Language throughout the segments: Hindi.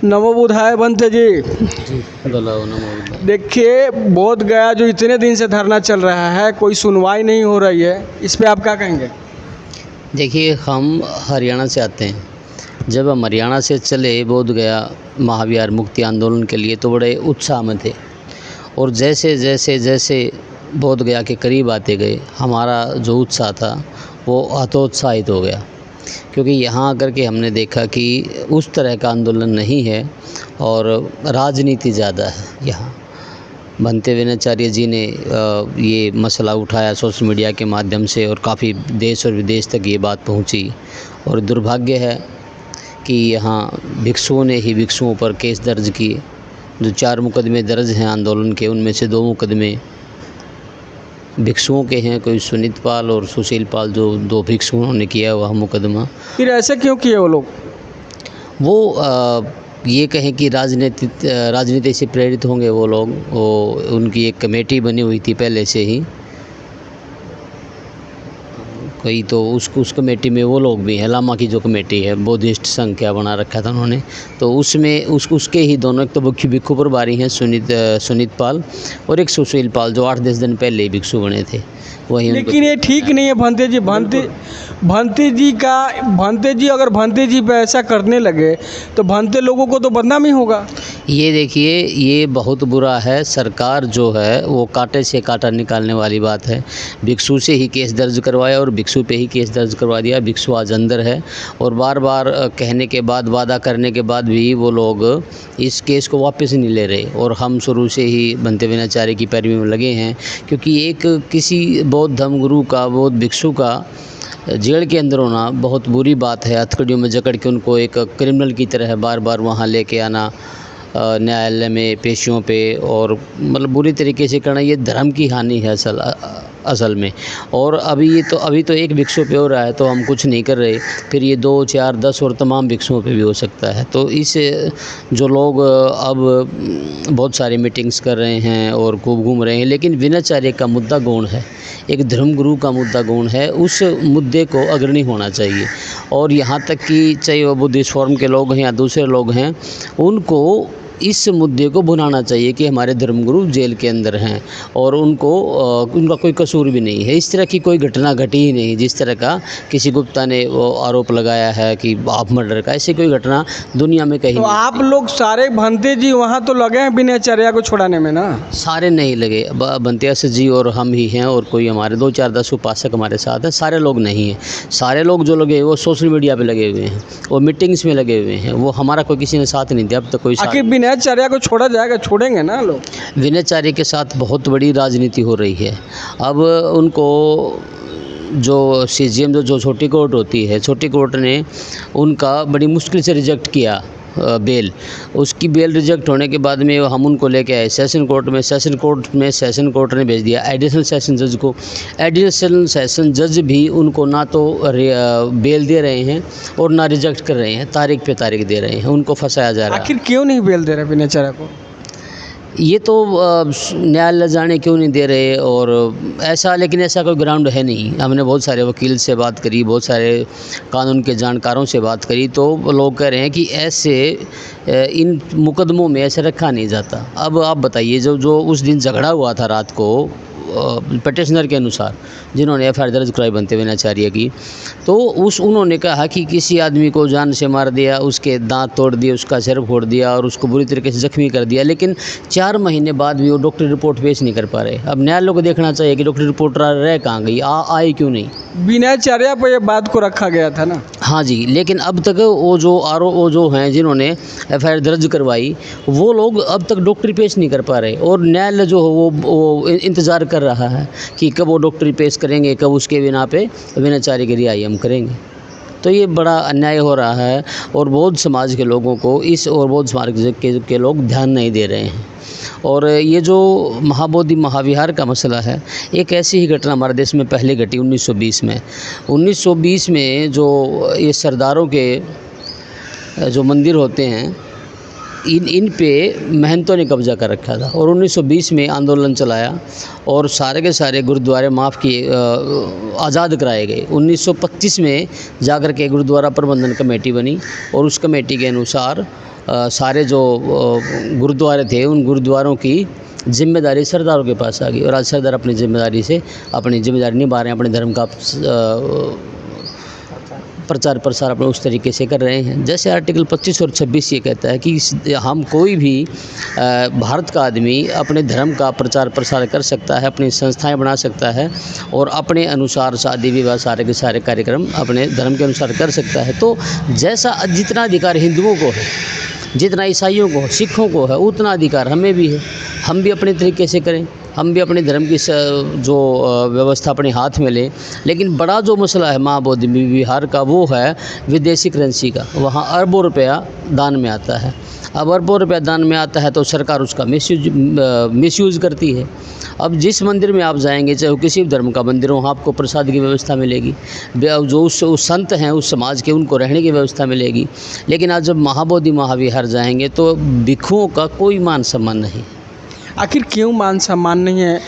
नमो बुधाय बनते जी। देखिए बोध गया जो इतने दिन से धरना चल रहा है, कोई सुनवाई नहीं हो रही है, इस पे आप क्या कहेंगे? देखिए, हम हरियाणा से आते हैं। जब हम हरियाणा से चले बोध गया महाविहार मुक्ति आंदोलन के लिए तो बड़े उत्साह में थे, और जैसे जैसे जैसे बोध गया के करीब आते गए हमारा जो उत्साह था वो हतोत्साहित हो गया, क्योंकि यहाँ आकर के हमने देखा कि उस तरह का आंदोलन नहीं है और राजनीति ज़्यादा है। यहाँ बनते विनाचार्य जी ने ये मसला उठाया सोशल मीडिया के माध्यम से, और काफ़ी देश और विदेश तक ये बात पहुंची। और दुर्भाग्य है कि यहाँ भिक्षुओं ने ही भिक्षुओं पर केस दर्ज किए। जो 4 मुकदमे दर्ज हैं आंदोलन के, उनमें से 2 मुकदमे भिक्षुओं के हैं, कोई सुनीत पाल और सुशील पाल, जो 2 भिक्षुओं ने किया हुआ मुकदमा। फिर ऐसे क्यों किए वो लोग? वो ये कहें कि राजनीति से प्रेरित होंगे वो लोग। वो उनकी एक कमेटी बनी हुई थी पहले से ही कोई, तो उस कमेटी में वो लोग भी हैं। लामा की जो कमेटी है, बौद्धिस्ट संघ क्या बना रखा था उन्होंने, तो उसमें उसके ही दोनों, एक तो भिक्षु प्रभारी हैं सुनीत पाल, और एक सुशील पाल जो 8-10 दिन पहले ही भिक्षु बने थे, वही। लेकिन ये ठीक नहीं है भंते जी। भंते जी अगर भंते जी पे ऐसा करने लगे तो भंते लोगों को तो बदनामी होगा। ये देखिए, ये बहुत बुरा है। सरकार जो है वो कांटे से कांटा निकालने वाली बात है। भिक्षु से ही केस दर्ज करवाया और भिक्षु पे ही केस दर्ज करवा दिया। भिक्षु आज अंदर है, और बार बार कहने के बाद, वादा करने के बाद भी वो लोग इस केस को वापस नहीं ले रहे। और हम शुरू से ही बनते विनाचार्य की पैरवी में लगे हैं, क्योंकि एक किसी बौद्ध धर्मगुरु का, बौद्ध भिक्षु का जेल के अंदर होना बहुत बुरी बात है। हथकड़ियों में जकड़ के उनको एक क्रिमिनल की तरह बार बार वहाँ लेके आना, न्यायालय में पेशियों पे, और मतलब बुरी तरीके से करना, ये धर्म की हानि है असल में। और अभी तो एक भिक्षु पे हो रहा है तो हम कुछ नहीं कर रहे, फिर ये 2, 4, 10 और तमाम भिक्षुओं पे भी हो सकता है। तो इस जो लोग अब बहुत सारी मीटिंग्स कर रहे हैं और खूब घूम रहे हैं, लेकिन विनाचार्य का मुद्दा गौण है, एक धर्मगुरु का मुद्दा गौण है, उस मुद्दे को अग्रणी होना चाहिए। और यहाँ तक कि चाहे वो बुद्धिस्ट फोरम के लोग हैं या दूसरे लोग हैं, उनको इस मुद्दे को भुनाना चाहिए कि हमारे धर्मगुरु जेल के अंदर हैं और उनका कोई कसूर भी नहीं है। इस तरह की कोई घटना घटी ही नहीं जिस तरह का किसी गुप्ता ने वो आरोप लगाया है कि आप मर्डर का। ऐसी कोई घटना दुनिया में कहीं तो नहीं। आप लोग सारे भंते जी वहाँ तो लगे हैं विनाचार्य को छुड़ाने में ना? सारे नहीं लगे, बंतियास जी और हम ही हैं, और कोई हमारे 2-4-10 उपासक हमारे साथ हैं। सारे लोग नहीं हैं। सारे लोग जो लगे वो सोशल मीडिया पे लगे हुए हैं, वो मीटिंग्स में लगे हुए हैं। वो हमारा कोई किसी ने साथ नहीं दिया अब तक। कोई आखिर विनाचार्य को छोड़ा जाएगा? छोड़ेंगे ना लोग? विनाचार्य के साथ बहुत बड़ी राजनीति हो रही है। अब उनको जो सीजीएम जो छोटी कोर्ट होती है, छोटी कोर्ट ने उनका बड़ी मुश्किल से रिजेक्ट किया बेल। उसकी बेल रिजेक्ट होने के बाद में हम उनको लेके आए सेशन कोर्ट में। सेशन कोर्ट ने भेज दिया एडिशनल सेशन जज को। एडिशनल सेशन जज भी उनको ना तो बेल दे रहे हैं और ना रिजेक्ट कर रहे हैं, तारीख पे तारीख दे रहे हैं, उनको फंसाया जा रहा है। आखिर क्यों नहीं बेल दे रहे विनाचार्य को? ये तो न्यायालय जाने क्यों नहीं दे रहे, और लेकिन ऐसा कोई ग्राउंड है नहीं। हमने बहुत सारे वकील से बात करी, बहुत सारे कानून के जानकारों से बात करी, तो लोग कह रहे हैं कि ऐसे इन मुकदमों में ऐसे रखा नहीं जाता। अब आप बताइए, जो उस दिन झगड़ा हुआ था रात को पटिशनर के अनुसार, जिन्होंने एफआईआर दर्ज कराई बनते विनाचार्य की, तो उन्होंने कहा कि किसी आदमी को जान से मार दिया, उसके दांत तोड़ दिए, उसका सिर फोड़ दिया और उसको बुरी तरीके से जख्मी कर दिया, लेकिन 4 महीने बाद भी वो डॉक्टरी रिपोर्ट पेश नहीं कर पा रहे। अब न्यायालय को देखना चाहिए कि डॉक्टरी रिपोर्ट रह कहाँ गई, आई क्यों नहीं। विनाचार्य पर यह बात को रखा गया था ना? हाँ जी, लेकिन अब तक वो जो हैं जिन्होंने एफआईआर दर्ज करवाई, वो लोग अब तक डॉक्टरी पेश नहीं कर पा रहे, और न्यायालय जो है वो इंतज़ार कर रहा है कि कब वो डॉक्टरी पेश करेंगे, कब उसके बिना पे विनाचार्य की रिहाई हम करेंगे। तो ये बड़ा अन्याय हो रहा है, और बौद्ध समाज के लोगों को और बौद्ध समाज के लोग ध्यान नहीं दे रहे हैं। और ये जो महाबोधि महाविहार का मसला है, एक ऐसी ही घटना हमारे देश में पहले घटी 1920 में। 1920 में जो ये सरदारों के जो मंदिर होते हैं, इन पे महंतों ने कब्जा कर रखा था, और 1920 में आंदोलन चलाया और सारे के सारे गुरुद्वारे माफ़ किए, आज़ाद कराए गए। 1925 में जाकर के गुरुद्वारा प्रबंधन कमेटी बनी, और उस कमेटी के अनुसार सारे जो गुरुद्वारे थे उन गुरुद्वारों की जिम्मेदारी सरदारों के पास आ गई और आज सरदार अपनी जिम्मेदारी निभा रहे हैं, अपने धर्म का प्रचार प्रसार अपने उस तरीके से कर रहे हैं। जैसे आर्टिकल 25 और 26 ये कहता है कि हम कोई भी भारत का आदमी अपने धर्म का प्रचार प्रसार कर सकता है, अपनी संस्थाएं बना सकता है और अपने अनुसार शादी विवाह सारे के सारे कार्यक्रम अपने धर्म के अनुसार कर सकता है। तो जैसा जितना अधिकार हिंदुओं को है, जितना ईसाइयों को, सिखों को है, उतना अधिकार हमें भी है। हम भी अपने तरीके से करें, हम भी अपने धर्म की जो व्यवस्था अपने हाथ में लें। लेकिन बड़ा जो मसला है महाबोधि विहार का वो है विदेशी करेंसी का। वहाँ अरबों रुपया दान में आता है। अब अरबों रुपया दान में आता है तो सरकार उसका मिसयूज़ करती है। अब जिस मंदिर में आप जाएंगे, चाहे वो किसी भी धर्म का मंदिर हो, वहाँ आपको प्रसाद की व्यवस्था मिलेगी, जो उस संत हैं उस समाज के, उनको रहने की व्यवस्था मिलेगी। लेकिन आज जब महाबोधि महाविहार जाएंगे तो भिक्षुओं का कोई मान सम्मान नहीं। आखिर क्यों मान सम्मान नहीं है?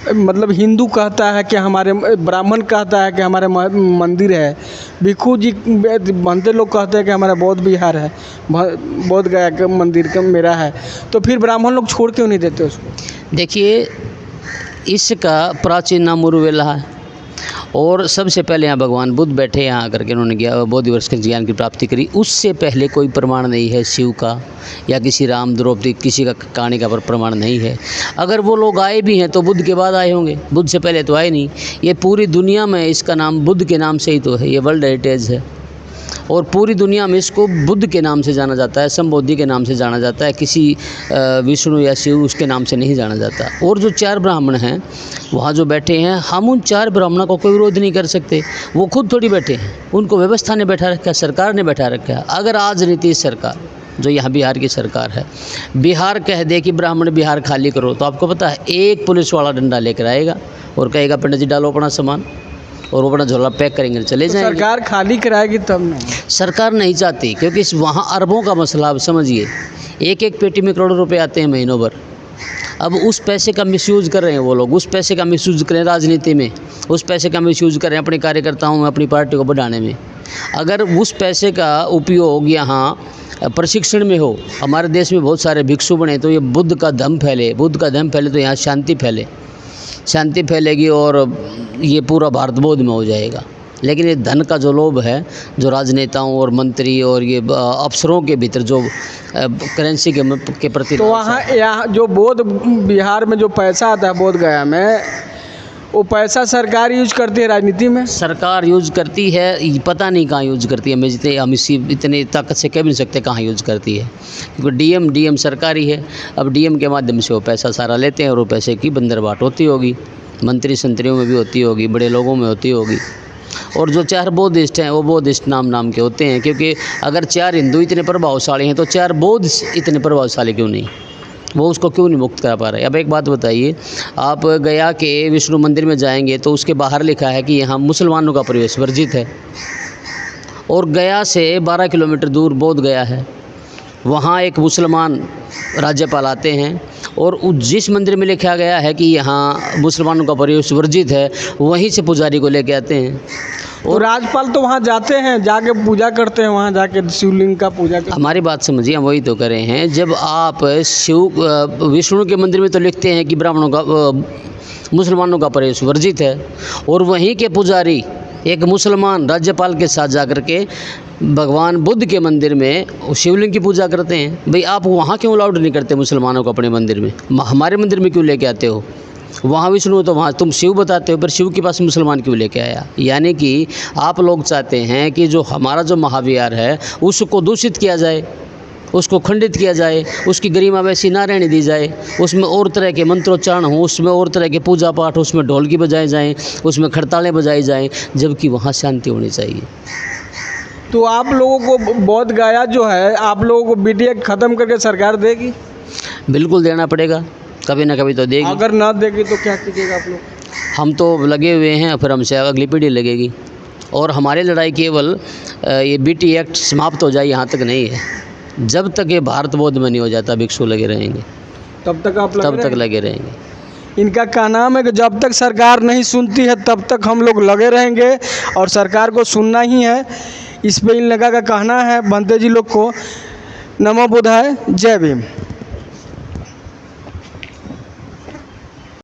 मतलब हिंदू कहता है कि हमारे, ब्राह्मण कहता है कि हमारे मंदिर है, भिक्षु जी बनते लोग कहते हैं कि हमारा बौद्ध विहार है, बौद्ध गया का मंदिर का मेरा है, तो फिर ब्राह्मण लोग छोड़ क्यों नहीं देते उसको? देखिए, इसका प्राचीन नाम उरुवेला है और सबसे पहले यहाँ भगवान बुद्ध बैठे यहाँ आकर के उन्होंने बोधि वृक्ष के ज्ञान की प्राप्ति करी। उससे पहले कोई प्रमाण नहीं है शिव का या किसी राम द्रौपदी किसी का कहानी का पर प्रमाण नहीं है। अगर वो लोग आए भी हैं तो बुद्ध के बाद आए होंगे, बुद्ध से पहले तो आए नहीं। ये पूरी दुनिया में इसका नाम बुद्ध के नाम से ही तो है, ये वर्ल्ड हेरिटेज है और पूरी दुनिया में इसको बुद्ध के नाम से जाना जाता है, संबोधि के नाम से जाना जाता है, किसी विष्णु या शिव उसके नाम से नहीं जाना जाता। और जो 4 ब्राह्मण हैं वहाँ जो बैठे हैं, हम उन 4 ब्राह्मणों को कोई विरोध नहीं कर सकते। वो खुद थोड़ी बैठे हैं, उनको व्यवस्था ने बैठा रखा है, सरकार ने बैठा रखा है। अगर आज नीतीश सरकार जो यहाँ बिहार की सरकार है, बिहार कह दे कि ब्राह्मण बिहार खाली करो, तो आपको पता है एक पुलिस वाला डंडा लेकर आएगा और कहेगा पंडित जी डालो अपना सामान, और वो अपना झोला पैक करेंगे चले जाएंगे। सरकार खाली कराएगी तब नहीं? सरकार नहीं चाहती, क्योंकि वहाँ अरबों का मसला। आप समझिए, एक पेटी में करोड़ों रुपए आते हैं महीनों भर। अब उस पैसे का मिसयूज़ कर रहे हैं वो लोग, उस पैसे का मिसयूज़ कर रहे हैं राजनीति में, उस पैसे का मिसयूज़ कर रहे हैं अपने कार्यकर्ताओं में, अपनी पार्टी को बढ़ाने में। अगर उस पैसे का उपयोग यहाँ प्रशिक्षण में हो, हमारे देश में बहुत सारे भिक्षु बने तो ये बुद्ध का धम्म फैले, बुद्ध का धम्म फैले तो यहाँ शांति फैलेगी और ये पूरा भारत बौद्ध में हो जाएगा। लेकिन ये धन का जो लोभ है, जो राजनेताओं और मंत्री और ये अफसरों के भीतर जो करेंसी के प्रति, तो वहाँ यहाँ जो बौद्ध बिहार में जो पैसा आता है बोध गया में, वो पैसा सरकार यूज करती है राजनीति में? सरकार यूज करती है, पता नहीं कहाँ यूज करती है। मैं जितने हम इतने ताकत से कह भी नहीं सकते कहाँ यूज करती है, क्योंकि डीएम सरकारी है। अब डीएम के माध्यम से वो पैसा सारा लेते हैं और वो पैसे की बंदरबाट होती होगी, मंत्री संतरियों में भी होती होगी, बड़े लोगों में होती होगी। और जो 4 बौद्धिस्ट हैं वो बौद्धिस्ट नाम के होते हैं, क्योंकि अगर 4 हिंदू इतने प्रभावशाली हैं तो 4 बौद्ध इतने प्रभावशाली क्यों नहीं? वो उसको क्यों नहीं मुक्त करा पा रहे? अब एक बात बताइए, आप गया के विष्णु मंदिर में जाएंगे तो उसके बाहर लिखा है कि यहाँ मुसलमानों का प्रवेश वर्जित है, और गया से 12 किलोमीटर दूर बोध गया है, वहाँ एक मुसलमान राज्यपाल आते हैं और जिस मंदिर में लिखा गया है कि यहाँ मुसलमानों का प्रवेश वर्जित है, वहीं से पुजारी को लेके आते हैं। और राज्यपाल तो वहाँ जाते हैं, जाके पूजा करते हैं, वहाँ जाके शिवलिंग का पूजा करते हैं। हमारी बात समझिए, हम वही तो कर रहे हैं। जब आप विष्णु के मंदिर में तो लिखते हैं कि ब्राह्मणों का मुसलमानों का प्रवेश वर्जित है, और वहीं के पुजारी एक मुसलमान राज्यपाल के साथ जाकर के भगवान बुद्ध के मंदिर में शिवलिंग की पूजा करते हैं। भाई आप वहाँ क्यों अलाउड नहीं करते मुसलमानों को अपने मंदिर में? हमारे मंदिर में क्यों लेके आते हो? वहाँ विष्णु तो वहाँ तुम शिव बताते हो, पर शिव के पास मुसलमान क्यों लेके आया? यानी कि आप लोग चाहते हैं कि जो हमारा जो महाविहार है उसको दूषित किया जाए, उसको खंडित किया जाए, उसकी गरिमा वैसी ना रहने दी जाए, उसमें और तरह के मंत्रोच्चारण हों, उसमें और तरह के पूजा पाठ, उसमें ढोलकी बजाए जाएँ, उसमें खड़तालें बजाई जाएँ, जबकि वहाँ शांति होनी चाहिए। तो आप लोगों को बोध गया जो है, आप लोगों को बीटीए ख़त्म करके सरकार देगी? बिल्कुल देना पड़ेगा, कभी ना कभी तो देगी। अगर ना देगी तो क्या कीजिएगा आप लोग? हम तो लगे हुए हैं, फिर हमसे अगली पीढ़ी लगेगी। और हमारी लड़ाई केवल ये बीटी एक्ट समाप्त हो जाए यहाँ तक नहीं है। जब तक ये भारत बौद्ध में नहीं हो जाता भिक्षु लगे रहेंगे, तब तक आप लगे रहेंगे। इनका क्या नाम है कि जब तक सरकार नहीं सुनती है तब तक हम लोग लगे रहेंगे, और सरकार को सुनना ही है। इस पे इन लगा का कहना है बनते जी लोग को नमो बुद्धाय, जय भीम।